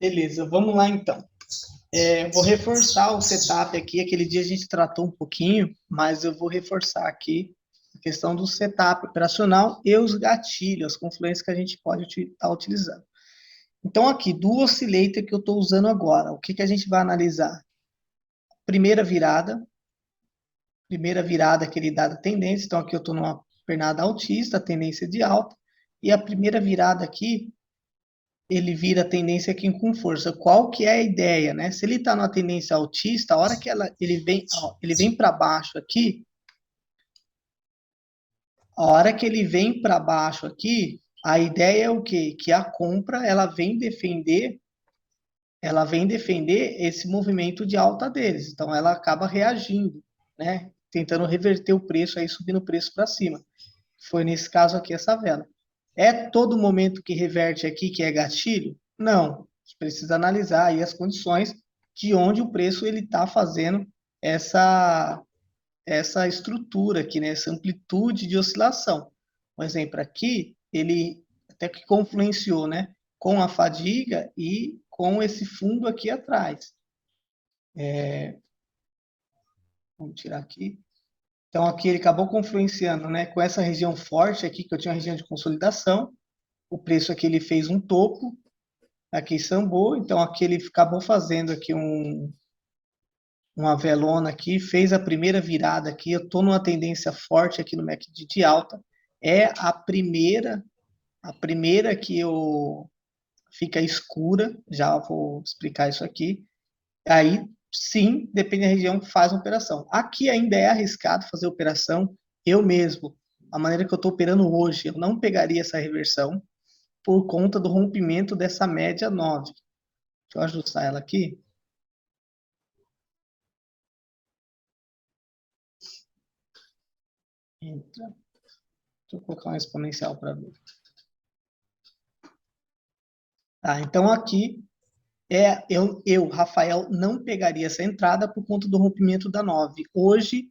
Beleza, vamos lá então. Vou reforçar o setup aqui. Aquele dia a gente tratou um pouquinho, mas eu vou reforçar aqui a questão do setup operacional e os gatilhos, as confluências que a gente pode estar utilizando. Então, aqui, do oscillator que eu estou usando agora, o que, que a gente vai analisar? Primeira virada que ele dá da tendência. Então, aqui eu estou numa pernada altista, tendência de alta, e a primeira virada aqui, ele vira a tendência aqui com força. Qual que é a ideia, né? Se ele está numa tendência altista, a hora que ele vem para baixo aqui, a hora que ele vem para baixo aqui, a ideia é o quê? Que a compra, ela vem defender esse movimento de alta deles. Então, ela acaba reagindo, né? Tentando reverter o preço, aí subindo o preço para cima. Foi nesse caso aqui essa vela. É todo momento que reverte aqui que é gatilho? Não. A gente precisa analisar aí as condições de onde o preço ele está fazendo essa essa estrutura aqui, né? Essa amplitude de oscilação. Um exemplo aqui, ele até que confluenciou, né? Com a fadiga e com esse fundo aqui atrás. Vamos tirar aqui. Então, aqui ele acabou confluenciando, né? Com essa região forte aqui, que eu tinha uma região de consolidação. O preço aqui ele fez um topo, aqui sambou, então aqui ele acabou fazendo aqui uma velona aqui, fez a primeira virada aqui, eu estou numa tendência forte aqui no MACD de alta, é a primeira que eu fica escura, já vou explicar isso aqui, aí sim, depende da região, faz uma operação. Aqui ainda é arriscado fazer operação, eu mesmo, a maneira que eu estou operando hoje, eu não pegaria essa reversão, por conta do rompimento dessa média 9. Deixa eu ajustar ela aqui. Entra. Deixa eu colocar um exponencial para ver. Tá, então aqui Rafael, não pegaria essa entrada por conta do rompimento da 9. Hoje,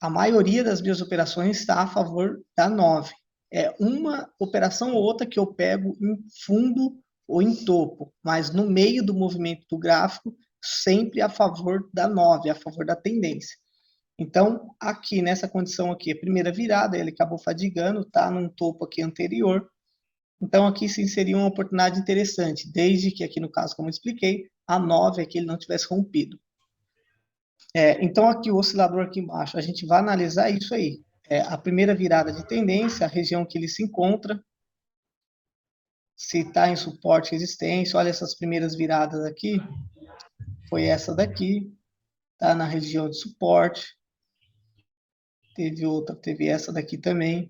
a maioria das minhas operações está a favor da 9. É uma operação ou outra que eu pego em fundo ou em topo, mas no meio do movimento do gráfico, sempre a favor da 9, a favor da tendência. Então, aqui nessa condição aqui, a primeira virada, ele acabou fadigando, tá num topo aqui anterior. Então, aqui sim seria uma oportunidade interessante, desde que aqui no caso, como eu expliquei, a 9 aqui ele não tivesse rompido. Então, aqui o oscilador aqui embaixo, a gente vai analisar isso aí. A primeira virada de tendência, a região que ele se encontra, se está em suporte, resistência. Olha essas primeiras viradas aqui, foi essa daqui, está na região de suporte. Teve outra, teve essa daqui também,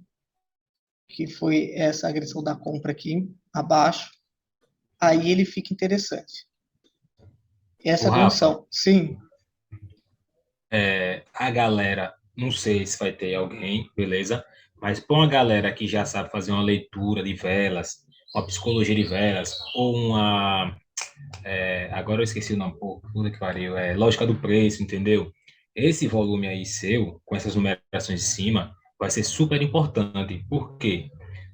que foi essa agressão da compra aqui abaixo. Aí ele fica interessante. Ô, Essa Rafa, condição, sim, a galera, não sei se vai ter alguém, beleza? Mas para uma galera que já sabe fazer uma leitura de velas, uma psicologia de velas, ou agora eu esqueci o nome, pô, puta que pariu, lógica do preço, entendeu? Esse volume aí seu, com essas numerações em cima, vai ser super importante. Por quê?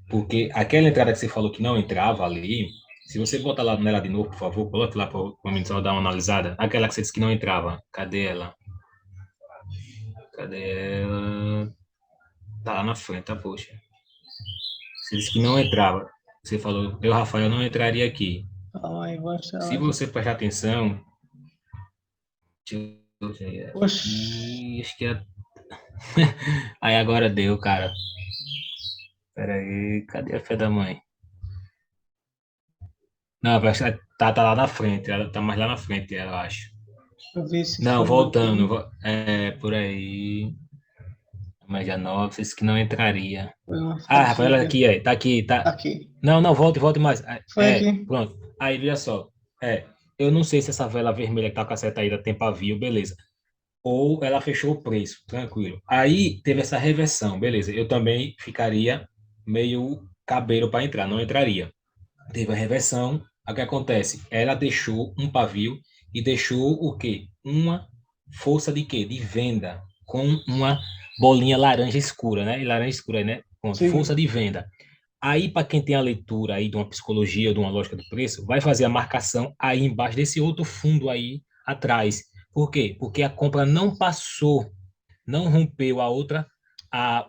Porque aquela entrada que você falou que não entrava ali, se você botar lá nela de novo, por favor, coloque lá para mim só dar uma analisada. Aquela que você disse que não entrava, cadê ela? Cadê ela? Tá lá na frente, tá, poxa. Você disse que não entrava. Você falou, eu, Rafael, não entraria aqui. calma aí, vou achar Se ela aqui. você prestar atenção, deixa eu ver Oxi, aqui, acho que é... Aí agora deu, cara. Pera aí, cadê a fé da mãe? Não, vai ser- tá lá na frente, ela tá mais lá na frente, eu acho. deixa eu ver esse Não, fundo voltando, aqui. por aí. Mas já 9, disse que não entraria. Foi uma Ah, Rafael, fadiga. aqui, tá aqui, tá. Aqui. Não, não, volte mais. Foi aqui. Pronto. Aí, veja só. Eu não sei se essa vela vermelha que tá com a seta aí da tem pavio, beleza. Ou ela fechou o preço, tranquilo. Aí teve essa reversão, beleza. Eu também ficaria meio cabreiro para entrar, não entraria. Teve a reversão, o que acontece? Ela deixou um pavio e deixou o quê? Uma força de quê? De venda, com uma bolinha laranja escura, né? E laranja escura, né? Pronto, força Sim. de venda. Aí, para quem tem a leitura aí de uma psicologia, de uma lógica do preço, vai fazer a marcação aí embaixo desse outro fundo aí atrás. Por quê? Porque a compra não passou, não rompeu a outra, a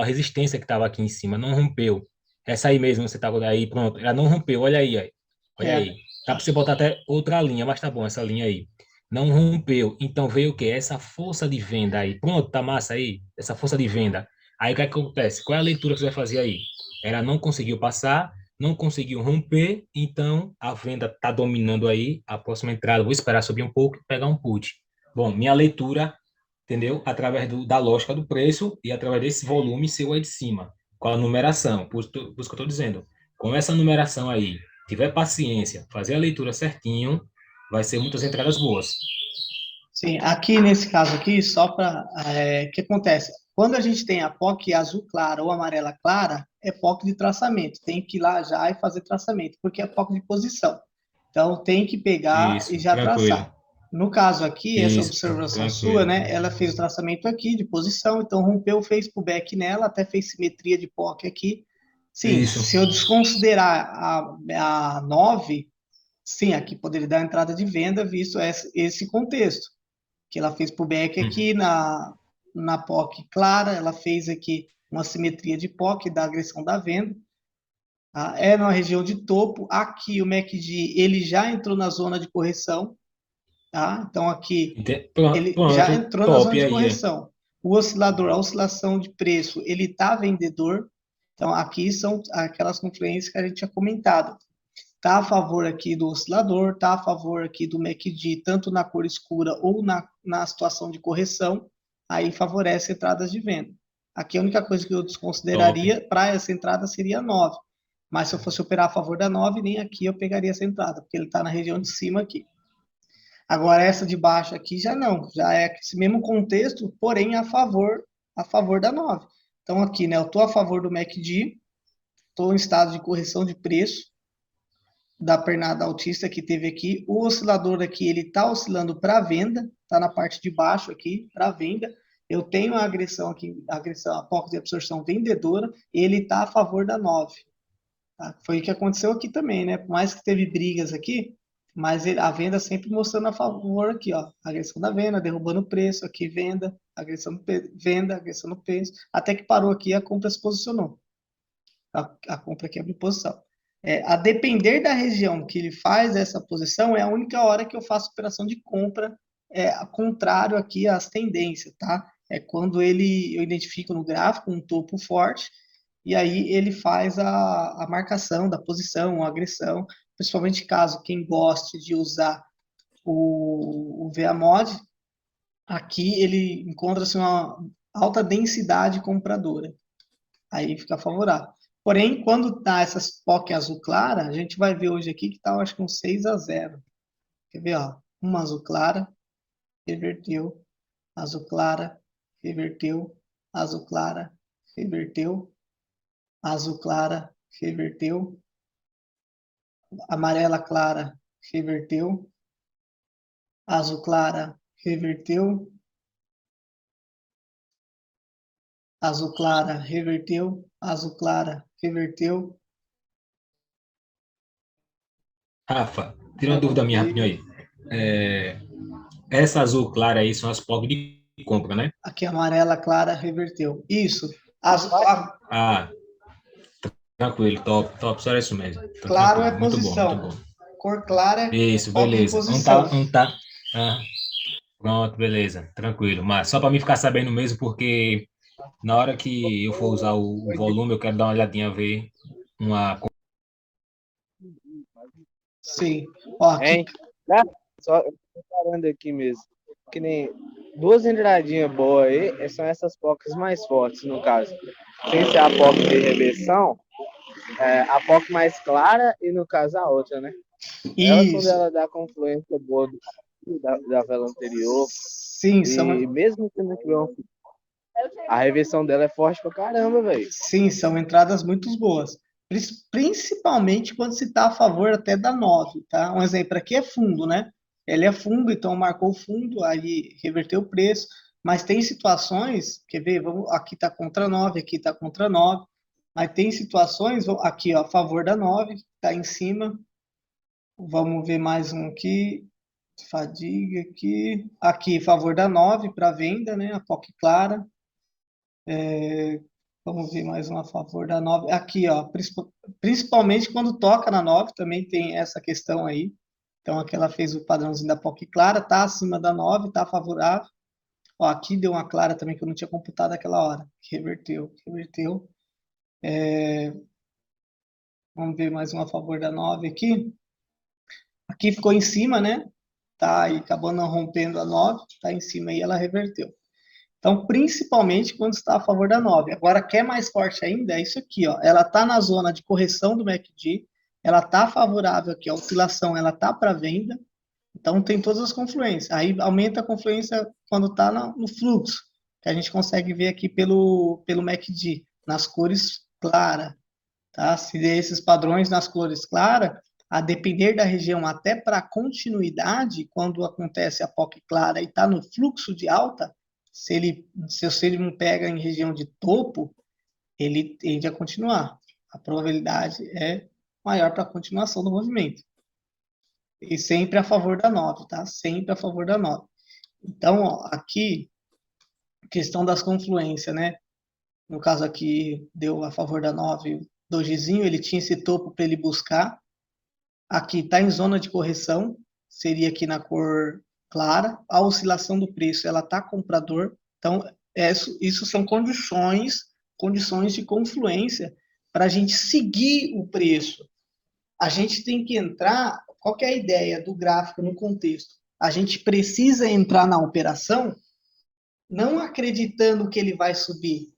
resistência que estava aqui em cima, não rompeu. Essa aí mesmo, você tá aí, pronto, ela não rompeu, olha aí, aí. Olha É, aí. Dá para você botar até outra linha, mas tá bom, essa linha aí. Não rompeu. Então veio o quê? Essa força de venda aí. Pronto, tá massa aí? Essa força de venda. Aí o que acontece? Qual é a leitura que você vai fazer aí? Ela não conseguiu passar, não conseguiu romper, então a venda está dominando aí. A próxima entrada, vou esperar subir um pouco e pegar um put. Bom, minha leitura, entendeu? Através da lógica do preço e através desse volume seu aí de cima, com a numeração. Por isso que eu estou dizendo. Com essa numeração aí, tiver paciência, fazer a leitura certinho, vai ser muitas entradas boas. sim, aqui nesse caso aqui, só para. O que acontece? Quando a gente tem a POC azul clara ou amarela clara, é POC de traçamento. Tem que ir lá já e fazer traçamento, porque é POC de posição. Então, tem que pegar e Isso, já tranquilo. traçar. No caso aqui, essa Isso, observação sua, tranquilo. né? Ela fez o traçamento aqui de posição, então rompeu, fez pullback nela, até fez simetria de POC aqui. Sim, Isso. se eu desconsiderar a 9, sim, aqui poderia dar entrada de venda, visto esse contexto que ela fez pullback aqui Hum. na POC clara, ela fez aqui uma simetria de POC da agressão da venda, tá? É na região de topo, aqui o MACD ele já entrou na zona de correção, tá? Então aqui Pronto, ele já pronto, entrou na top zona de aí, é. correção. O oscilador, a oscilação de preço, ele está vendedor, então aqui são aquelas confluências que a gente tinha comentado. Está a favor aqui do oscilador, está a favor aqui do MACD, tanto na cor escura ou na situação de correção, aí favorece entradas de venda. Aqui a única coisa que eu Top. desconsideraria para essa entrada seria a 9. Mas se eu fosse operar a favor da 9, nem aqui eu pegaria essa entrada, porque ele está na região de cima aqui. Agora essa de baixo aqui já não, já é esse mesmo contexto, porém a favor da 9. Então aqui, né, eu estou a favor do MACD, estou em estado de correção de preço, da pernada altista que teve aqui. O oscilador aqui, ele está oscilando para venda, está na parte de baixo aqui, para venda. Eu tenho a agressão aqui, a POC de absorção vendedora, ele está a favor da 9. Tá? Foi o que aconteceu aqui também, né? Por mais que teve brigas aqui, mas a venda sempre mostrando a favor aqui, ó. Agressão da venda, derrubando o preço, aqui venda, venda, agressão no preço, até que parou aqui a compra se posicionou. A compra aqui abriu posição. A depender da região que ele faz essa posição, é a única hora que eu faço operação de compra, contrário aqui às tendências, tá? É quando eu identifico no gráfico um topo forte, e aí ele faz a marcação da posição, a agressão, principalmente caso quem goste de usar o VA-Mod, aqui ele encontra-se uma alta densidade compradora, aí fica favorável. Porém, quando tá essas POC azul clara, a gente vai ver hoje aqui que tá, acho que um 6-0. Quer ver, ó? Uma azul clara, reverteu, azul clara, reverteu, azul clara, reverteu, azul clara, reverteu, amarela clara, reverteu, azul clara, reverteu, azul clara, reverteu, azul clara, reverteu, Rafa, tira uma dúvida minha rapidinho reverteu. aí. É, essa azul clara aí são as POG de compra, né? Aqui amarela clara, reverteu. Isso. Ah, tranquilo, top, top, só isso mesmo. Tá Claro é tranquilo, muito bom, muito posição. bom. Cor clara é Isso, foco de beleza. posição. Não tá. Ah, pronto, beleza, tranquilo. Mas só para mim ficar sabendo mesmo, porque na hora que eu for usar o volume, eu quero dar uma olhadinha, ver uma. Sim. Ó, aqui, Hein? Né? Só parando aqui mesmo. Que nem duas entradinhas boas aí são essas POCs mais fortes, no caso. Sem ser a POC de reversão, a POC mais clara e, no caso, a outra, né? Ela, quando isso. ela dá confluência boa da vela anterior, Sim, e mesmo que não tiver a reversão dela é forte pra caramba, velho. sim, são entradas muito boas. Principalmente quando se está a favor até da 9, tá? Um exemplo aqui é fundo, né? Ele é fundo, então marcou o fundo, aí reverteu o preço. Mas tem situações, quer ver? Vamos, aqui está contra 9, aqui está contra 9. Mas tem situações, aqui, ó, a favor da 9, está em cima. Vamos ver mais um aqui. Fadiga aqui. Aqui, a favor da 9 para venda, né? A POC clara. Vamos ver mais um a favor da 9. Aqui, ó, principalmente quando toca na 9, também tem essa questão aí. Então, aqui ela fez o padrãozinho da POC clara, tá acima da 9, tá favorável. Ó, aqui deu uma clara também que eu não tinha computado aquela hora. Reverteu, reverteu. Vamos ver mais um a favor da 9 aqui. Aqui ficou em cima, né? Tá aí acabando rompendo a 9, tá em cima aí, ela reverteu. Então, principalmente quando está a favor da 9. Agora, quer mais forte ainda? É isso aqui, ó. Ela está na zona de correção do MACD, ela está favorável aqui, a oscilação, ela está para venda. Então, tem todas as confluências. Aí, aumenta a confluência quando está no fluxo, que a gente consegue ver aqui pelo MACD, nas cores claras. Tá? Se der esses padrões nas cores claras, a depender da região, até para continuidade, quando acontece a POC clara e está no fluxo de alta, se ele não pega em região de topo, ele tende a continuar. A probabilidade é maior para a continuação do movimento. E sempre a favor da 9, tá? Sempre a favor da 9. Então, ó, aqui, questão das confluências, né? No caso aqui, deu a favor da 9, dojizinho, ele tinha esse topo para ele buscar. Aqui está em zona de correção, seria aqui na cor clara. A oscilação do preço, ela está comprador. Então, isso são condições de confluência para a gente seguir o preço. A gente tem que entrar, qual que é a ideia do gráfico no contexto? A gente precisa entrar na operação não acreditando que ele vai subir,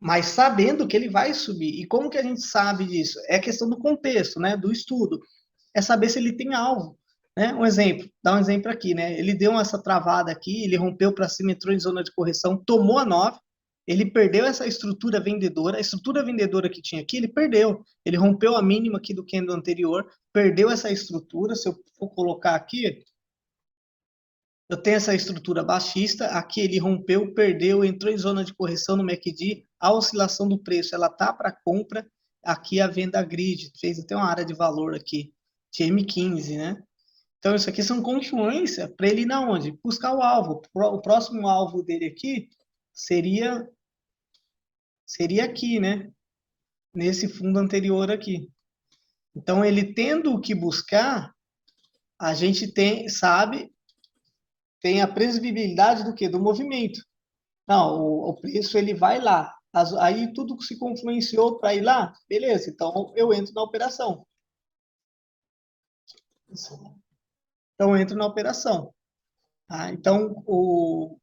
mas sabendo que ele vai subir. E como que a gente sabe disso? É a questão do contexto, né, do estudo. É saber se ele tem alvo. Né? Dá um exemplo aqui, né? Ele deu essa travada aqui, ele rompeu para cima, entrou em zona de correção, tomou a 9, ele perdeu essa estrutura vendedora, a estrutura vendedora que tinha aqui, ele perdeu. Ele rompeu a mínima aqui do candle anterior, perdeu essa estrutura. Se eu for colocar aqui, eu tenho essa estrutura baixista, aqui ele rompeu, perdeu, entrou em zona de correção no MACD, a oscilação do preço, ela tá para compra, aqui a venda grid, fez até uma área de valor aqui, de M15, né? Então, isso aqui são confluência para ele ir na onde? Buscar o alvo. O próximo alvo dele aqui seria aqui, né? Nesse fundo anterior aqui. Então, ele tendo o que buscar, a gente tem a previsibilidade do quê? Do movimento. Não, o preço ele vai lá. Aí tudo que se confluenciou para ir lá, beleza, então eu entro na operação. Então, eu entro na operação. Tá? Então, o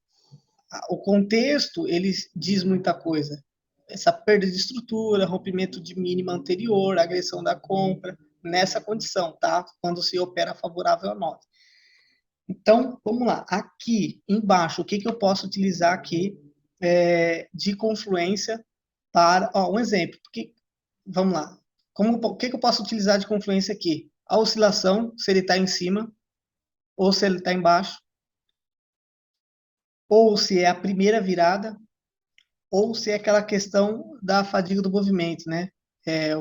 contexto, ele diz muita coisa. Essa perda de estrutura, rompimento de mínima anterior, agressão da compra, nessa condição, tá? Quando se opera favorável a 9. Então, vamos lá. Aqui embaixo, o que eu posso utilizar aqui de confluência para... Ó, um exemplo. Vamos lá. O que eu posso utilizar de confluência aqui? A oscilação, se ele está em cima, ou se ele está embaixo, ou se é a primeira virada, ou se é aquela questão da fadiga do movimento, né?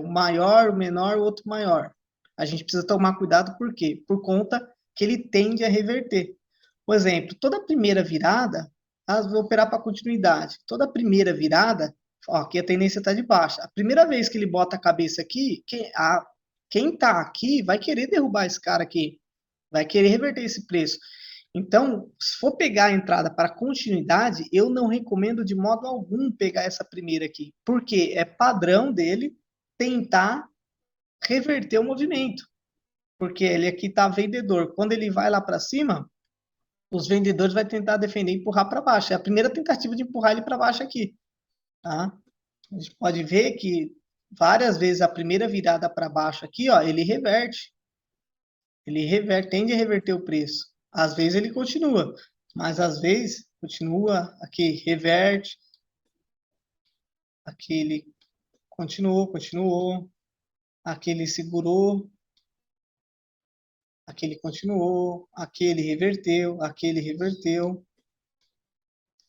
O maior, o menor, o outro maior. A gente precisa tomar cuidado, por quê? Por conta que ele tende a reverter. Por exemplo, toda primeira virada, vou operar para continuidade. Toda primeira virada, ó, aqui a tendência está de baixa. A primeira vez que ele bota a cabeça aqui, quem está aqui vai querer derrubar esse cara aqui, vai querer reverter esse preço. Então, se for pegar a entrada para continuidade, eu não recomendo de modo algum pegar essa primeira aqui, porque é padrão dele tentar reverter o movimento, porque ele aqui está vendedor. Quando ele vai lá para cima, os vendedores vão tentar defender e empurrar para baixo. É a primeira tentativa de empurrar ele para baixo aqui. Tá? A gente pode ver que várias vezes a primeira virada para baixo aqui, ó, ele reverte. Tende a reverter o preço. Às vezes ele continua, mas às vezes continua, aqui reverte, aqui ele continuou, aqui ele segurou, aqui ele continuou, aqui ele reverteu, aqui ele reverteu,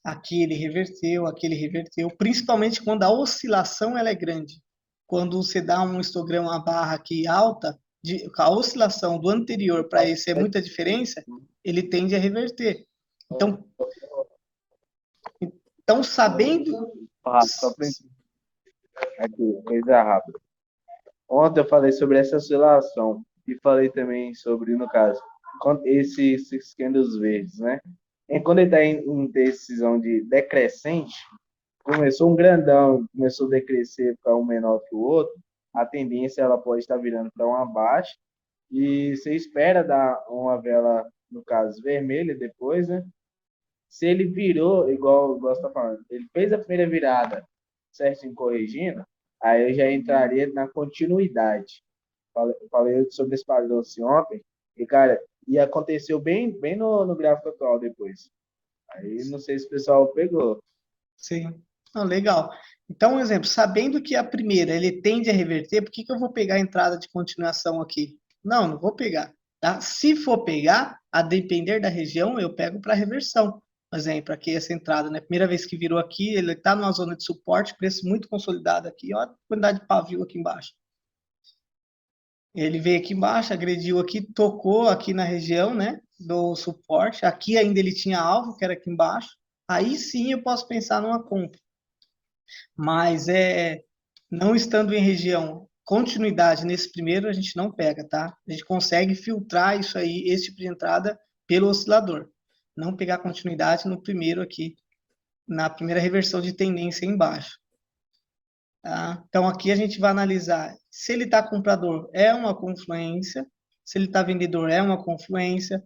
aqui ele reverteu, aqui ele reverteu, principalmente quando a oscilação ela é grande. quando você dá um histograma, uma barra aqui alta, a oscilação do anterior para esse é muita diferença, ele tende a reverter. Então sabendo... Só pra aqui, coisa rápida. Ontem eu falei sobre essa oscilação e falei também sobre, no caso, esses candles verdes, né? E quando ele está em decisão de decrescente, começou um grandão, começou a decrescer para um menor que o outro, a tendência ela pode estar virando para uma baixa e você espera dar uma vela, no caso, vermelha depois, né? Se ele virou, igual você está falando, ele fez a primeira virada certinho corrigindo, aí eu já entraria na continuidade. Falei sobre esse padrão assim ontem, e, cara, e aconteceu bem no gráfico atual depois. Aí não sei se o pessoal pegou. Sim. Não, legal. Então, um exemplo, sabendo que a primeira ele tende a reverter, por que eu vou pegar a entrada de continuação aqui? Não vou pegar. Tá? Se for pegar, a depender da região, eu pego para reversão. Por exemplo, aqui essa entrada, né? Primeira vez que virou aqui, ele está numa zona de suporte, preço muito consolidado aqui. Olha a quantidade de pavio aqui embaixo. Ele veio aqui embaixo, agrediu aqui, tocou aqui na região, né, do suporte. Aqui ainda ele tinha alvo, que era aqui embaixo. Aí sim eu posso pensar numa compra. Mas não estando em região continuidade nesse primeiro, a gente não pega, tá? A gente consegue filtrar isso aí, esse tipo de entrada, pelo oscilador. Não pegar continuidade no primeiro aqui, na primeira reversão de tendência embaixo. Tá? Então, aqui a gente vai analisar se ele está comprador, é uma confluência, se ele está vendedor, é uma confluência.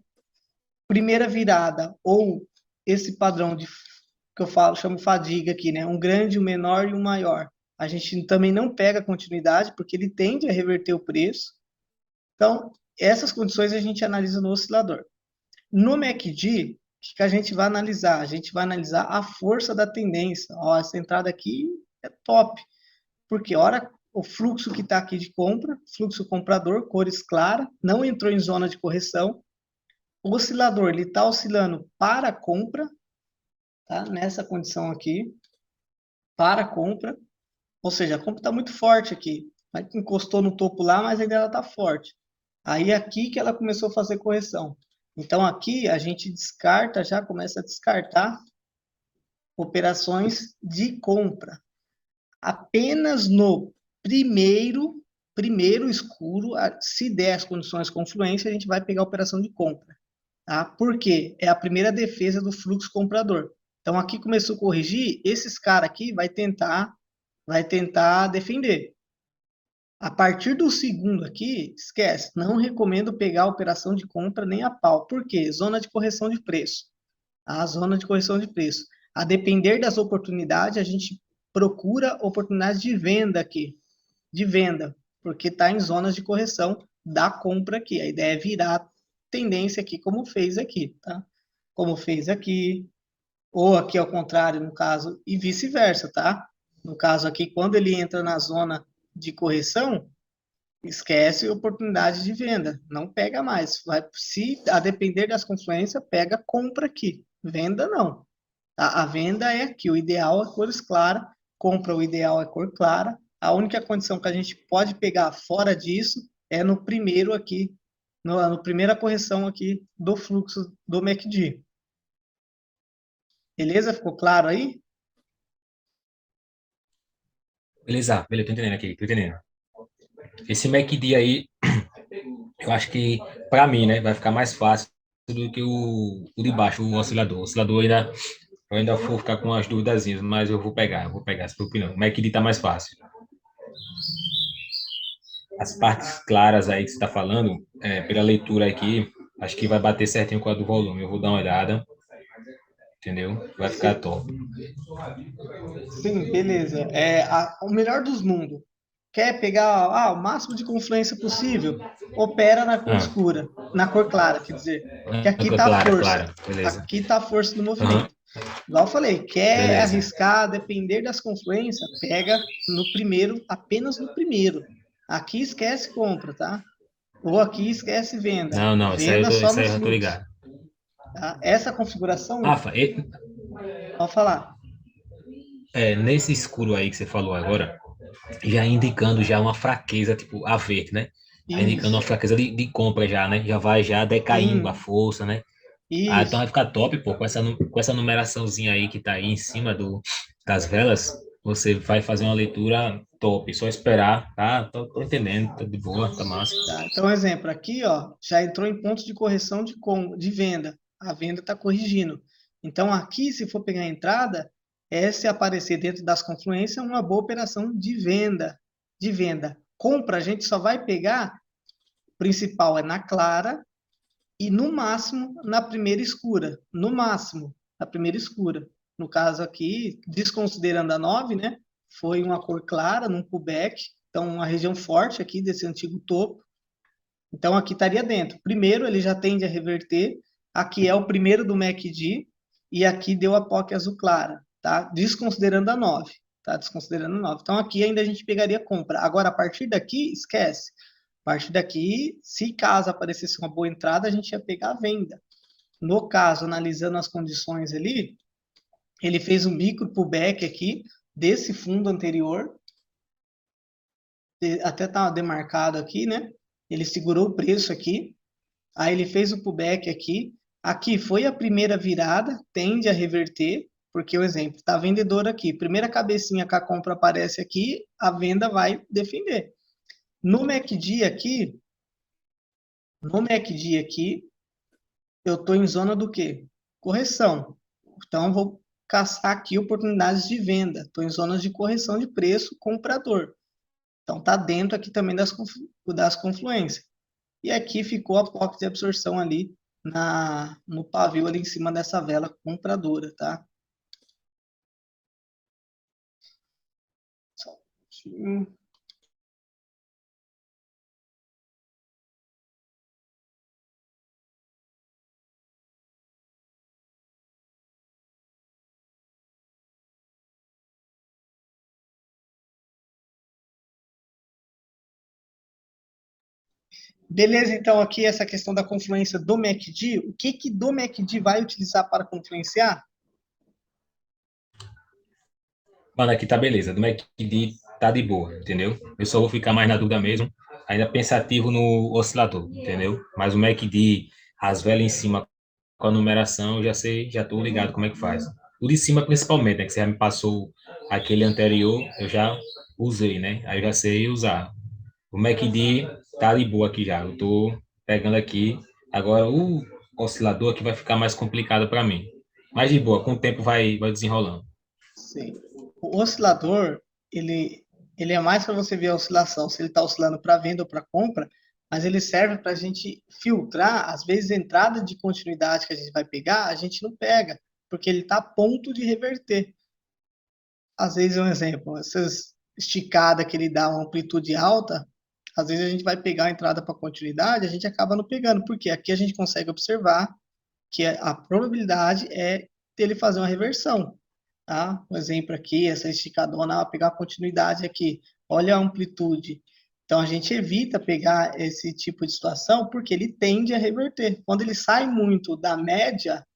Primeira virada, ou esse padrão que eu chamo fadiga aqui, né? Um grande, um menor e um maior. A gente também não pega continuidade, porque ele tende a reverter o preço. Então, essas condições a gente analisa no oscilador. No MACD, o que a gente vai analisar? A gente vai analisar a força da tendência. Ó, essa entrada aqui é top. Porque hora o fluxo que está aqui de compra, fluxo comprador, cores claras, não entrou em zona de correção. O oscilador ele está oscilando para compra, tá? Nessa condição aqui, para compra. Ou seja, a compra está muito forte aqui. Encostou no topo lá, mas ainda ela está forte. Aí é aqui que ela começou a fazer correção. Então aqui a gente descarta, já começa a descartar operações de compra. Apenas no primeiro escuro, se der as condições de confluência, a gente vai pegar a operação de compra. Tá? Por quê? É a primeira defesa do fluxo comprador. Então, aqui começou a corrigir, esses caras aqui vai tentar defender. A partir do segundo aqui, esquece, não recomendo pegar a operação de compra nem a pau. Por quê? Zona de correção de preço. A zona de correção de preço. A depender das oportunidades, a gente procura oportunidades de venda aqui, de venda, porque está em zonas de correção da compra aqui. A ideia é virar tendência aqui, como fez aqui, tá? Como fez aqui, ou aqui ao contrário, no caso, e vice-versa, tá? No caso aqui, quando ele entra na zona de correção, esquece oportunidade de venda, não pega mais. Se a depender das confluências, pega compra aqui, venda não. A venda é aqui, o ideal é cores claras, compra o ideal é cor clara. A única condição que a gente pode pegar fora disso é no primeiro aqui, no primeira correção aqui do fluxo do MACD. Beleza? Ficou claro aí? Beleza, tô entendendo aqui, tô entendendo. Esse MACD aí, eu acho que, para mim, né, vai ficar mais fácil do que o de baixo, o oscilador. O oscilador eu ainda vou ficar com as duvidazinhas, mas eu vou pegar essa opinião. O MACD tá mais fácil. As partes claras aí que você está falando, pela leitura aqui, acho que vai bater certinho com a do volume. Eu vou dar uma olhada, entendeu? Vai ficar top. Sim, beleza. O melhor dos mundos. Quer pegar o máximo de confluência possível? Opera na cor Ah, escura, na cor clara, quer dizer. Que aqui está a clara, força. clara, beleza. Aqui está a força do Aham, movimento. Igual eu falei, quer beleza. arriscar, depender das confluências, pega no primeiro, apenas no primeiro. Aqui esquece compra, tá? Ou aqui esquece venda. Não, não, Venda só isso no aí eu já tô fluxo. ligado. Tá? Essa configuração, Rafa, pode falar. nesse escuro aí que você falou agora, já indicando já uma fraqueza, tipo, a verde, né? Aí indicando uma Isso, fraqueza de compra já, né? Já vai já decaindo a sim, força, né? Ah, então vai isso. ficar top, pô, com essa numeraçãozinha aí que tá aí em cima das velas, você vai fazer uma leitura top, só esperar, tá? Tô entendendo, tá de boa, tá massa. Tá? Então, exemplo, aqui, ó, já entrou em ponto de correção de venda. A venda está corrigindo. Então, aqui, se for pegar a entrada, se aparecer dentro das confluências, é uma boa operação de venda. De venda. Compra, a gente só vai pegar, principal é na clara e, no máximo, na primeira escura. No máximo, na primeira escura. No caso aqui, desconsiderando a 9, né? Foi uma cor clara, num pullback. Então, uma região forte aqui desse antigo topo. Então, aqui estaria dentro. Primeiro, ele já tende a reverter. Aqui é o primeiro do MACD. E aqui deu a POC azul clara, tá? Desconsiderando a 9. Tá? Desconsiderando a 9. Então, aqui ainda a gente pegaria compra. Agora, a partir daqui, esquece. A partir daqui, se caso aparecesse uma boa entrada, a gente ia pegar a venda. No caso, analisando as condições ali, ele fez um micro pullback aqui, desse fundo anterior, até tá demarcado aqui, né? Ele segurou o preço aqui, aí ele fez o pullback aqui. Aqui foi a primeira virada, tende a reverter, porque o exemplo está vendedor aqui. Primeira cabecinha que a compra aparece aqui, a venda vai defender. No MACD aqui, no MACD aqui, eu estou em zona do quê? Correção. Então, vou caçar aqui oportunidades de venda. Estou em zonas de correção de preço comprador. Então, está dentro aqui também das confluências. E aqui ficou a POC de absorção ali no pavio ali em cima dessa vela compradora, tá? Beleza, então aqui essa questão da confluência do MACD, o que que do MACD vai utilizar para confluenciar? Mano, aqui tá beleza, do MACD tá de boa, entendeu? Eu só vou ficar mais na dúvida mesmo, ainda pensativo no oscilador, entendeu? Mas o MACD, as velas em cima com a numeração, eu já sei, já tô ligado como é que faz. O de cima principalmente, né, que você já me passou aquele anterior, eu já usei, né? Aí eu já sei usar. O MACD tá de boa aqui já, eu tô pegando aqui. Agora o oscilador aqui vai ficar mais complicado para mim. Mas de boa, com o tempo vai desenrolando. Sim. O oscilador, ele é mais para você ver a oscilação, se ele está oscilando para venda ou para compra, mas ele serve para a gente filtrar, às vezes, a entrada de continuidade que a gente vai pegar, a gente não pega, porque ele está a ponto de reverter. Às vezes, um exemplo, essas esticada que ele dá uma amplitude alta, às vezes a gente vai pegar a entrada para continuidade, a gente acaba não pegando, porque aqui a gente consegue observar que a probabilidade é dele fazer uma reversão, tá? Um exemplo aqui, essa esticadona, vou pegar a continuidade aqui, olha a amplitude. Então a gente evita pegar esse tipo de situação porque ele tende a reverter. Quando ele sai muito da média,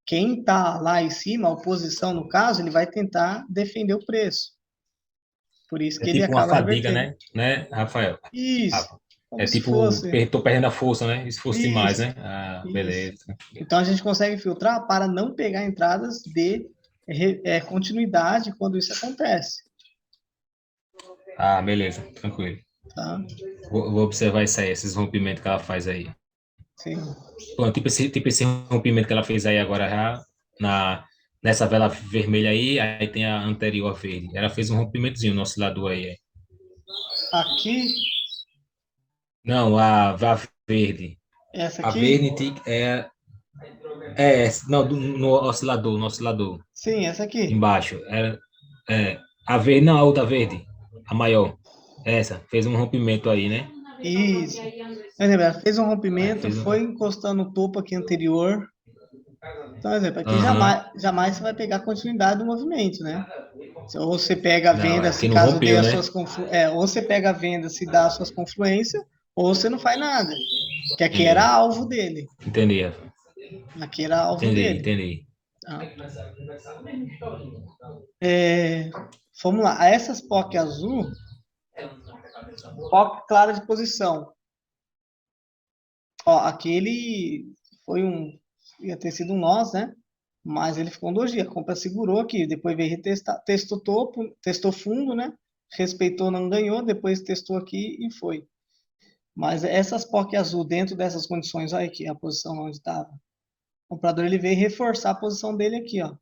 quem está lá em cima, a oposição no caso, ele vai tentar defender o preço. Por isso É que ele tipo uma acaba fadiga, revertendo. né, Rafael? Isso, Rafa? como É se tipo, fosse. tô perdendo a força, né? E se fosse demais, Isso, né? Ah, isso. beleza. Então a gente consegue filtrar para não pegar entradas de continuidade quando isso acontece, Ah, beleza, tranquilo. tá? Vou observar isso aí, esses rompimentos que ela faz aí. Sim. Pronto, tipo esse rompimento que ela fez aí agora já nessa vela vermelha aí tem a anterior verde. Ela fez um rompimentozinho no oscilador aí. Aqui, Não, a verde. essa A aqui, verde não, no oscilador, sim, essa aqui. embaixo. A verde, não, a outra verde, a maior. Essa, fez um rompimento aí, né? Isso. Por exemplo, ela fez um Aí rompimento, fez um. foi encostando no topo aqui anterior. Então, por exemplo, aqui Aham. jamais você vai pegar a continuidade do movimento, né? Ou você pega a Não, venda é se que não caso dê rompeu, as né? suas ou você pega a venda se dá as suas confluências, ou você não faz nada. Que aqui era Entendi. alvo dele. Entendi, Rafa. Aqui era alvo Entendi, dele. entendi. Tá? É, Vamos lá. Essas POC azul, POC clara de posição. Ó, aquele foi ia ter sido um nós, né? Mas ele ficou um doji. A compra segurou aqui, depois veio retestar, testou topo, testou fundo, né? Respeitou, não ganhou, depois testou aqui e foi. Mas essas POC azul dentro dessas condições, olha aqui a posição onde estava. O comprador ele veio reforçar a posição dele aqui, ó.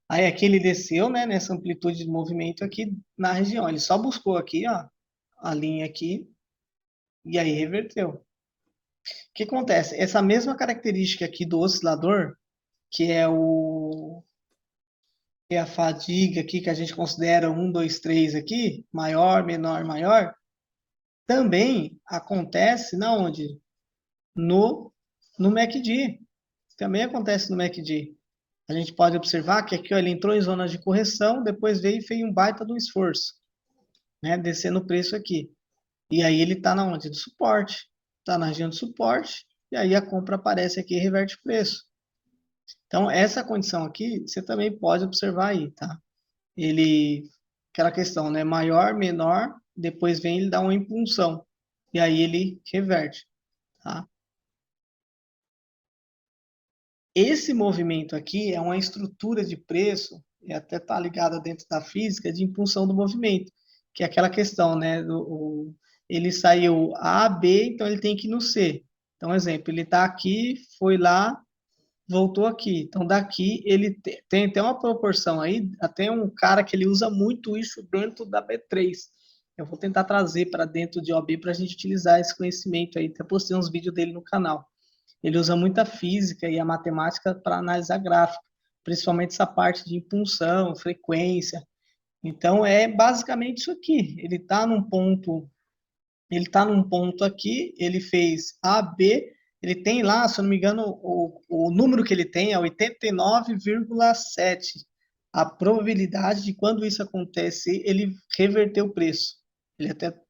Aí aqui ele desceu, né, nessa amplitude de movimento aqui na região. Ele só buscou aqui, ó, a linha aqui, e aí reverteu. O que acontece? Essa mesma característica aqui do oscilador, que é a fadiga aqui, que a gente considera 1, 2, 3 aqui, maior, menor, maior, também acontece na onde? No MACD. Também acontece no MACD. A gente pode observar que aqui ó, ele entrou em zona de correção, depois veio e fez um baita do esforço, né? Descendo o preço aqui. E aí ele está na onde? Do suporte. Está na região de suporte, e aí a compra aparece aqui e reverte o preço. Então, essa condição aqui, você também pode observar aí, tá? Ele, aquela questão, né? Maior, menor, depois vem ele dá uma impulsão. E aí ele reverte, tá? Esse movimento aqui é uma estrutura de preço, e até está ligada dentro da física, de impulsão do movimento, que é aquela questão, né? Ele saiu A, B, então ele tem que ir no C. Então, exemplo, ele está aqui, foi lá, voltou aqui. Então, daqui ele tem até uma proporção aí, até um cara que ele usa muito isso dentro da B3. Eu vou tentar trazer para dentro de OB para a gente utilizar esse conhecimento aí. Até postei uns vídeos dele no canal. Ele usa muita física e a matemática para analisar gráfico, principalmente essa parte de impulsão, frequência. Então, é basicamente isso aqui. Ele está num ponto aqui, ele fez A, B, ele tem lá, se eu não me engano, o número que ele tem é 89,7. A probabilidade de quando isso acontecer, ele reverter o preço.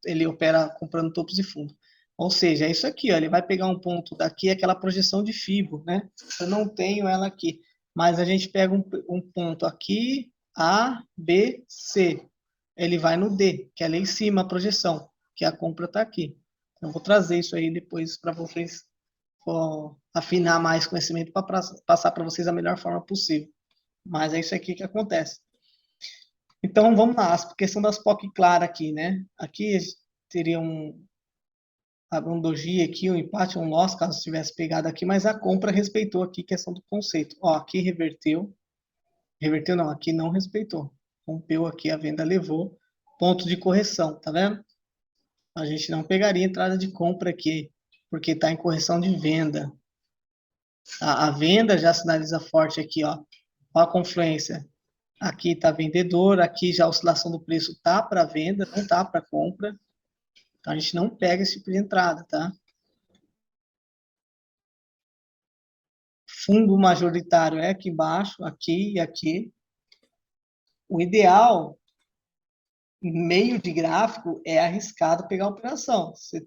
Ele opera comprando topos e fundos. Ou seja, é isso aqui, ó, ele vai pegar um ponto daqui, aquela projeção de Fibo, né? Eu não tenho ela aqui, mas a gente pega um ponto aqui, A, B, C. Ele vai no D, que é ali em cima a projeção, que a compra está aqui. Eu vou trazer isso aí depois para vocês afinar mais conhecimento para passar para vocês a melhor forma possível. Mas é isso aqui que acontece. Então, vamos lá, a questão das POC clara aqui, né? Aqui teria um doji aqui, um empate, um loss, caso tivesse pegado aqui, mas a compra respeitou aqui a questão do conceito. Ó, aqui reverteu não, aqui não respeitou. Rompeu aqui, a venda levou, ponto de correção, tá vendo? A gente não pegaria entrada de compra aqui, porque está em correção de venda. A venda já sinaliza forte aqui, ó. Ó a confluência. Aqui está vendedor, aqui já a oscilação do preço tá para venda, não tá para compra. Então a gente não pega esse tipo de entrada, tá? Fundo majoritário é aqui embaixo, aqui e aqui. O ideal, meio de gráfico, é arriscado pegar a operação. Você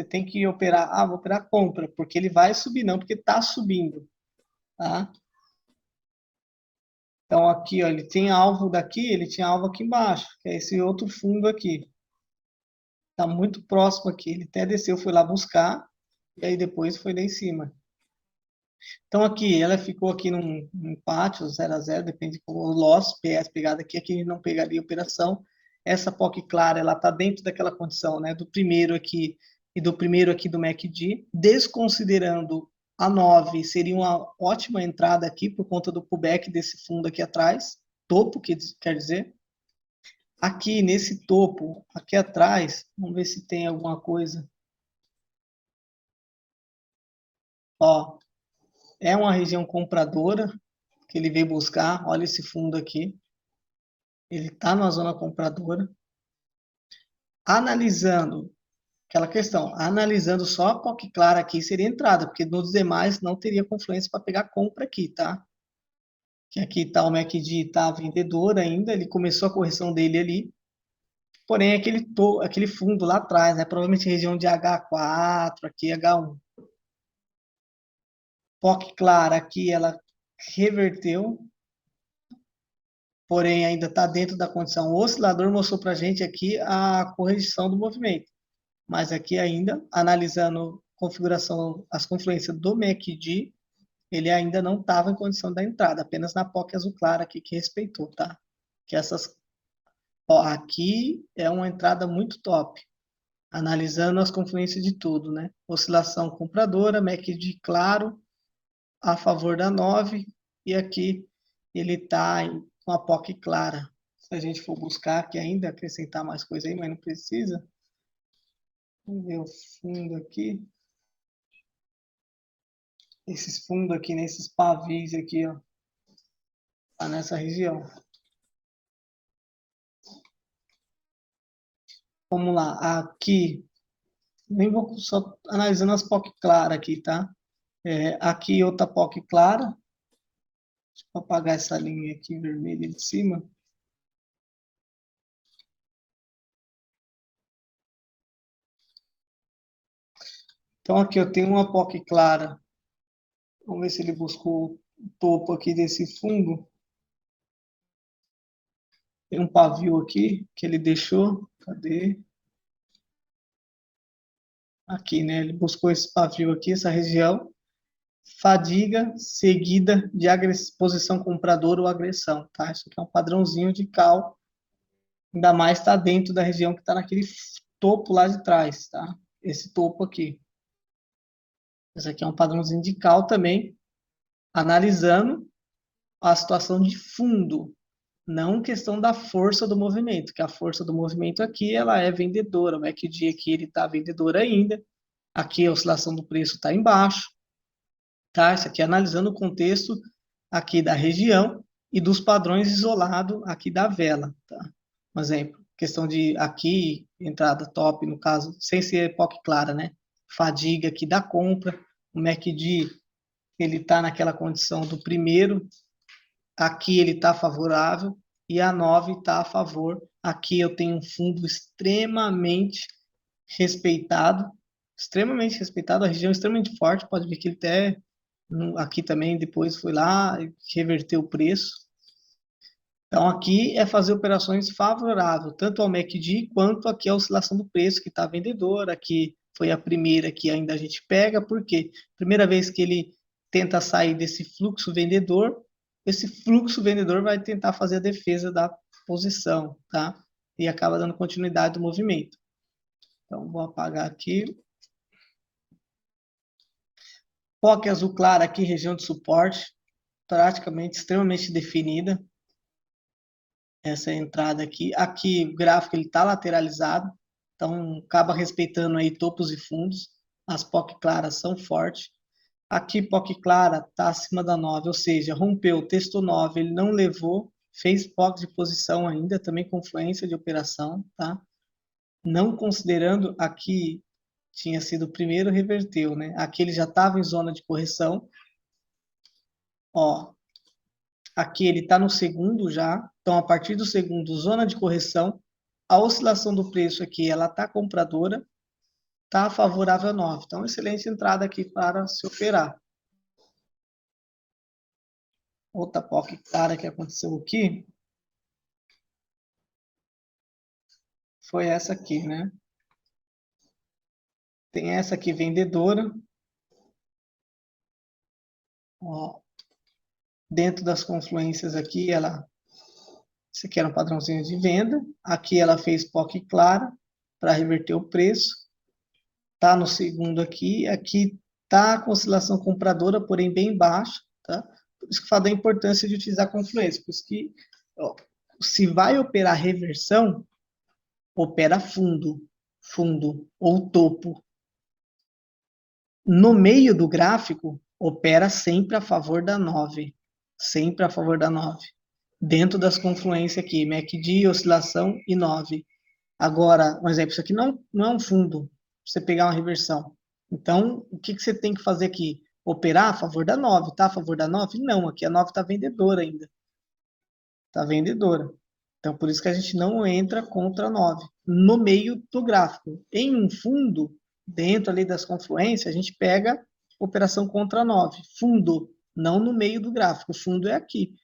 tem que operar, vou operar compra, porque ele vai subir, não, porque está subindo, tá? Então, aqui, ó, ele tem alvo daqui, ele tinha alvo aqui embaixo, que é esse outro fundo aqui. Está muito próximo aqui. Ele até desceu, foi lá buscar, e aí depois foi lá em cima. Então, aqui, ela ficou aqui num empate, 0 a 0, depende do loss, PS pegada aqui, aqui não pegaria operação. Essa POC clara, ela está dentro daquela condição, né, do primeiro aqui e do primeiro aqui do MACD, desconsiderando a 9, seria uma ótima entrada aqui por conta do pullback desse fundo aqui atrás, topo, que quer dizer. Aqui, nesse topo, aqui atrás, vamos ver se tem alguma coisa. Ó, é uma região compradora que ele veio buscar. Olha esse fundo aqui. Ele está na zona compradora. Analisando aquela questão, analisando só a POC clara aqui seria entrada, porque nos demais não teria confluência para pegar compra aqui, tá? Que aqui está o MACD, tá vendedor ainda, ele começou a correção dele ali. Porém, aquele fundo lá atrás, né? Provavelmente região de H4, aqui H1. POC clara aqui, ela reverteu. porém ainda está dentro da condição. O oscilador mostrou para a gente aqui a correção do movimento, mas aqui ainda, analisando configuração, as confluências do MACD, ele ainda não estava em condição da entrada, apenas na POC azul clara aqui que respeitou, tá? Que essas, ó, aqui é uma entrada muito top, analisando as confluências de tudo, né? Oscilação compradora, MACD claro, a favor da 9, e aqui ele está com a POC clara. Se a gente for buscar aqui ainda, acrescentar mais coisa aí, mas não precisa. Vamos ver o fundo aqui. Esses fundos aqui, nesses pavis aqui, ó. Tá nessa região. Vamos lá, aqui. Nem vou só analisando as POC claras aqui, tá? Aqui outra POC clara. Deixa eu apagar essa linha aqui vermelha de cima. Então aqui eu tenho uma POC clara. Vamos ver se ele buscou o topo aqui desse fundo. Tem um pavio aqui que ele deixou. Cadê? Aqui, né? Ele buscou esse pavio aqui, essa região. Fadiga seguida de posição compradora ou agressão, tá? Isso aqui é um padrãozinho de cal. Ainda mais está dentro da região que está naquele topo lá de trás, tá? Esse topo aqui. Esse aqui é um padrãozinho de cal também, analisando a situação de fundo, não questão da força do movimento, que a força do movimento aqui, ela é vendedora, o MACD aqui, ele está vendedor ainda, aqui a oscilação do preço está embaixo, tá? Isso aqui é analisando o contexto aqui da região e dos padrões isolados aqui da vela, tá? Por exemplo, questão de aqui, entrada top, no caso, sem ser POC clara, né? Fadiga aqui da compra, o MACD, ele está naquela condição do primeiro, aqui ele está favorável, e a 9 está a favor. Aqui eu tenho um fundo extremamente respeitado, a região extremamente forte, pode ver que ele até, aqui também, depois foi lá e reverteu o preço. Então, aqui é fazer operações favoráveis, tanto ao MACD, quanto aqui a oscilação do preço, que está vendedor. Aqui foi a primeira que ainda a gente pega, porque primeira vez que ele tenta sair desse fluxo vendedor, esse fluxo vendedor vai tentar fazer a defesa da posição, tá? E acaba dando continuidade do movimento. Então, vou apagar aqui. POC azul clara aqui, região de suporte, praticamente extremamente definida. Essa entrada aqui. Aqui o gráfico ele está lateralizado, então acaba respeitando aí topos e fundos. As POC claras são fortes. Aqui POC clara está acima da 9, ou seja, rompeu, testou 9, ele não levou, fez POC de posição ainda, também confluência de operação, tá? Não considerando aqui tinha sido o primeiro, reverteu, né? Aqui ele já estava em zona de correção. Ó, aqui ele está no segundo já, então a partir do segundo, zona de correção, a oscilação do preço aqui, ela está compradora, está favorável a 9. Então, excelente entrada aqui para se operar. Outra POC clara que aconteceu aqui foi essa aqui, né? Tem essa aqui vendedora. Ó, dentro das confluências aqui, esse aqui era um padrãozinho de venda. Aqui ela fez POC clara para reverter o preço. Tá no segundo aqui. Aqui tá com oscilação compradora, porém bem baixa, tá? Por isso que fala da importância de utilizar confluência. Por isso que, ó, se vai operar reversão, opera fundo ou topo. No meio do gráfico, opera sempre a favor da 9. Sempre a favor da 9. Dentro das confluências aqui, MACD, oscilação e 9. Agora, um exemplo, isso aqui não é um fundo, você pegar uma reversão. Então, o que você tem que fazer aqui? Operar a favor da 9, tá? A favor da 9? Não, aqui a 9 está vendedora ainda. Está vendedora. Então, por isso que a gente não entra contra a 9. No meio do gráfico. Em um fundo, dentro ali das confluências, a gente pega operação contra a 9. Fundo, não no meio do gráfico. O fundo é aqui.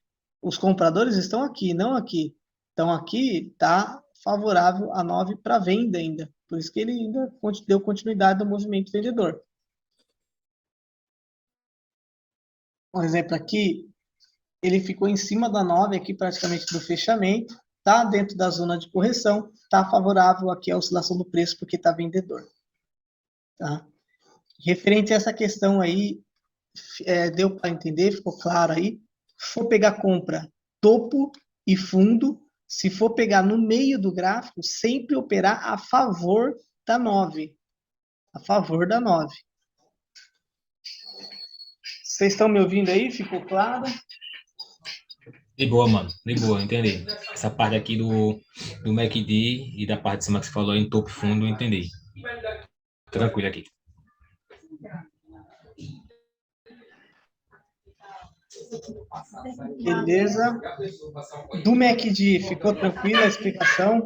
Os compradores estão aqui, não aqui. Então, aqui está favorável a 9 para venda ainda. Por isso que ele ainda deu continuidade ao movimento vendedor. Um exemplo aqui, ele ficou em cima da 9 aqui praticamente do fechamento, está dentro da zona de correção, está favorável aqui a oscilação do preço porque está vendedor. Tá? Referente a essa questão aí, deu para entender, ficou claro aí? Se for pegar compra topo e fundo, se for pegar no meio do gráfico, sempre operar a favor da 9. A favor da 9. Vocês estão me ouvindo aí? Ficou claro? De boa, mano. De boa, entendi. Essa parte aqui do MACD e da parte de cima que você falou em topo e fundo, eu entendi. Tranquilo aqui. Beleza. Do MACD, ficou tranquila a explicação?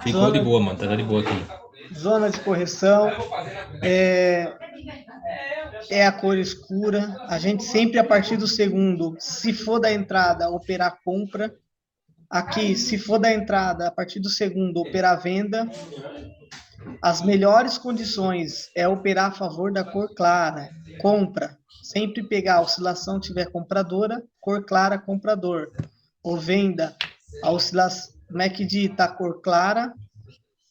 Ficou de boa, mano. Tá de boa aqui. Zona de correção. É a cor escura. A gente sempre, a partir do segundo, se for da entrada, operar compra. Aqui, se for da entrada, a partir do segundo, operar venda. As melhores condições é operar a favor da cor clara, compra. Sempre pegar a oscilação, tiver compradora, cor clara, comprador. Ou venda, a oscilação, MACD está cor clara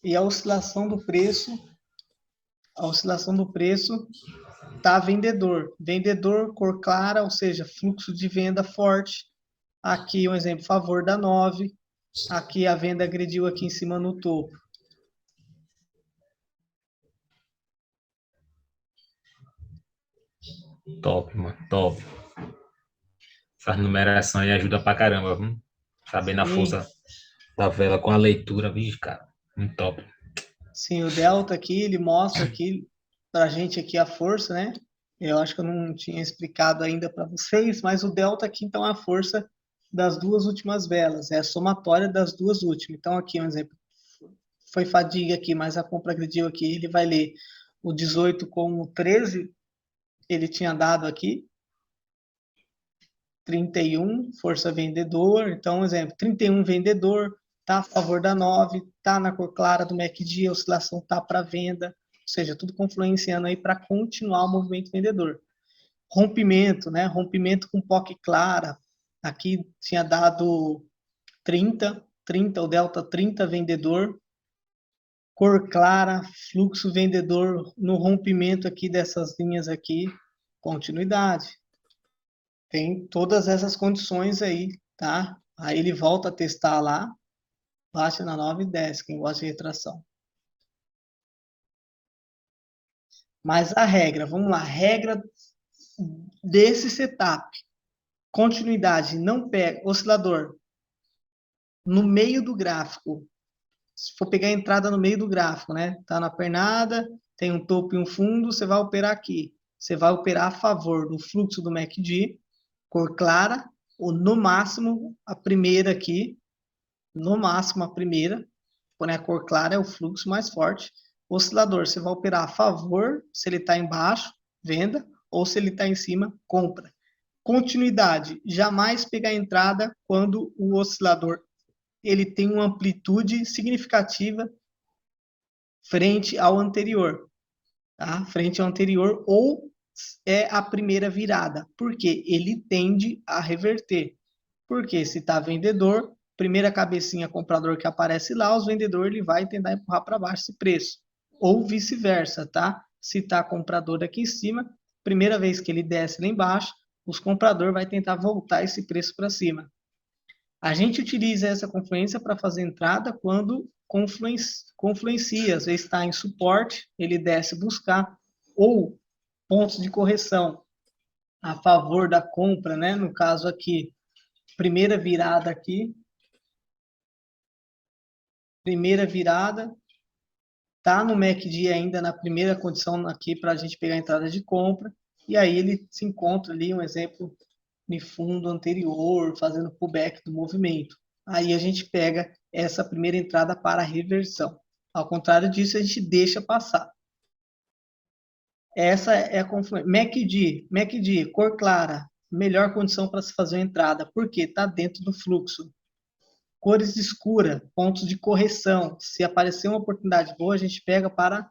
e a oscilação do preço tá vendedor. Vendedor, cor clara, ou seja, fluxo de venda forte. Aqui um exemplo, favor da 9. Aqui a venda agrediu aqui em cima no topo. Top, mano. Top. Essa numeração aí ajuda pra caramba, viu? Sabendo a força da vela com a leitura, vixe, cara. Muito top. Sim, o delta aqui, ele mostra aqui pra gente aqui a força, né? Eu acho que eu não tinha explicado ainda para vocês, mas o delta aqui, então, é a força das duas últimas velas, é a somatória das duas últimas. Então, aqui um exemplo, foi fadiga aqui, mas a compra agrediu aqui, ele vai ler o 18 com o 13, ele tinha dado aqui, 31, força vendedor, então, um exemplo, 31 vendedor, tá a favor da 9, tá na cor clara do MACD, a oscilação tá para venda, ou seja, tudo confluenciando aí para continuar o movimento vendedor. Rompimento, né? Rompimento com POC clara, aqui tinha dado 30, o delta 30 vendedor, cor clara, fluxo vendedor no rompimento aqui dessas linhas aqui, continuidade. Tem todas essas condições aí, tá? Aí ele volta a testar lá, baixa na 9 e desce, quem gosta de retração. Mas a regra, vamos lá, regra desse setup. Continuidade, não pega, oscilador, no meio do gráfico. Se for pegar a entrada no meio do gráfico, né? Tá na pernada, tem um topo e um fundo, você vai operar aqui. Você vai operar a favor do fluxo do MACD, cor clara, ou no máximo a primeira aqui, no máximo a primeira, quando é a cor clara é o fluxo mais forte. Oscilador, você vai operar a favor, se ele está embaixo, venda, ou se ele está em cima, compra. Continuidade, jamais pegar a entrada quando o oscilador ele tem uma amplitude significativa frente ao anterior, tá? Frente ao anterior, ou é a primeira virada, porque ele tende a reverter. Porque se está vendedor, primeira cabecinha comprador que aparece lá, os vendedores ele vai tentar empurrar para baixo esse preço. Ou vice-versa, tá? Se está comprador aqui em cima, primeira vez que ele desce lá embaixo, os comprador vai tentar voltar esse preço para cima. A gente utiliza essa confluência para fazer entrada quando confluencia, às vezes está em suporte, ele desce buscar, ou pontos de correção a favor da compra, né? No caso aqui, primeira virada aqui, primeira virada, tá no MACD ainda na primeira condição aqui para a gente pegar a entrada de compra, e aí ele se encontra ali, um exemplo, no fundo anterior, fazendo pullback do movimento. Aí a gente pega essa primeira entrada para reversão. Ao contrário disso, a gente deixa passar. Essa é a confluência. MACD, cor clara, melhor condição para se fazer a entrada, porque está dentro do fluxo. Cores escuras, pontos de correção. Se aparecer uma oportunidade boa, a gente pega para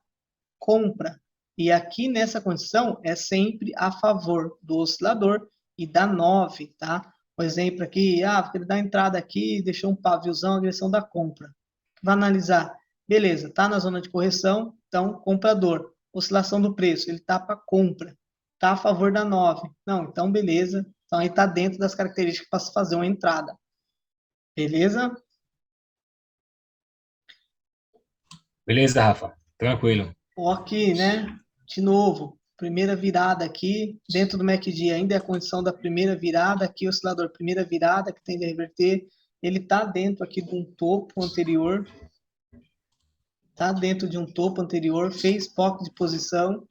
compra. E aqui nessa condição é sempre a favor do oscilador e da 9, tá? Por exemplo aqui, ele dá entrada aqui, deixou um paviozão, a direção da compra. Vai analisar, beleza, tá na zona de correção, então comprador. Oscilação do preço, ele tá para compra. Tá a favor da 9. Não, então beleza. Então aí tá dentro das características para se fazer uma entrada. Beleza? Beleza, Rafa? Tranquilo. Ok, né? De novo, primeira virada aqui, dentro do MACD ainda é a condição da primeira virada, aqui oscilador primeira virada, que tende a reverter, ele está dentro aqui de um topo anterior, está dentro de um topo anterior, fez POC de posição,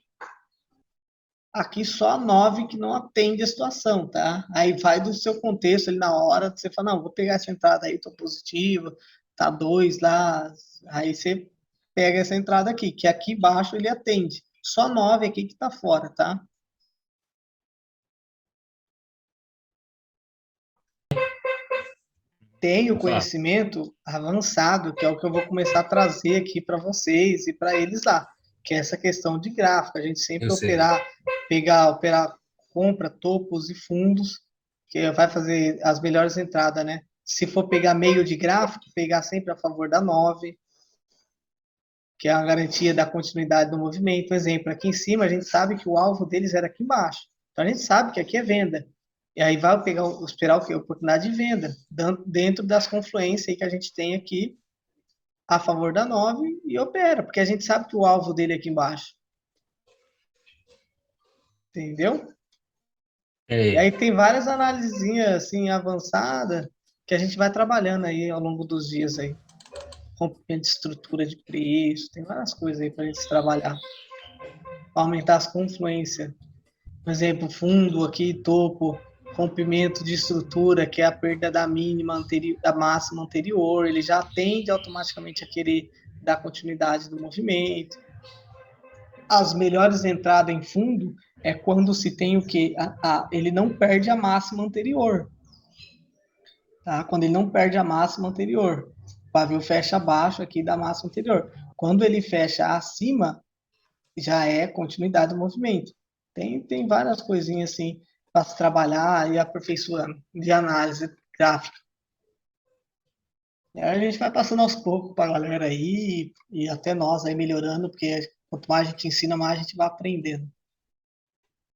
aqui só a 9 que não atende a situação, tá? Aí vai do seu contexto ali na hora, você fala, não, vou pegar essa entrada aí, tô positiva, tá 2 lá, aí você pega essa entrada aqui, que aqui embaixo ele atende. Só 9 aqui que tá fora, tá? Tenho Rafa, conhecimento avançado, que é o que eu vou começar a trazer aqui para vocês e para eles lá, que é essa questão de gráfico, a gente eu sempre sei. operar compra, topos e fundos, que vai fazer as melhores entradas, né? Se for pegar meio de gráfico, pegar sempre a favor da 9, que é a garantia da continuidade do movimento. Por exemplo, aqui em cima a gente sabe que o alvo deles era aqui embaixo. Então a gente sabe que aqui é venda. E aí vai pegar, esperar o quê? Oportunidade de venda, dentro das confluências que a gente tem aqui a favor da 9 e opera, porque a gente sabe que o alvo dele é aqui embaixo. Entendeu? E É, aí tem várias análises assim avançadas que a gente vai trabalhando aí ao longo dos dias aí. Rompimento de estrutura de preço, tem várias coisas aí para a gente trabalhar. Pra aumentar as confluências. Por exemplo, fundo aqui, topo, rompimento de estrutura, que é a perda da mínima anterior, da máxima anterior, ele já tende automaticamente a querer dar continuidade do movimento. As melhores entradas em fundo é quando se tem o que? Ele não perde a máxima anterior. Tá? Quando ele não perde a máxima anterior. O pavio fecha abaixo aqui da máxima anterior. Quando ele fecha acima, já é continuidade do movimento. Tem várias coisinhas assim para se trabalhar e aperfeiçoando de análise gráfica. E aí a gente vai passando aos poucos para a galera aí e até nós aí melhorando, porque quanto mais a gente ensina, mais a gente vai aprendendo.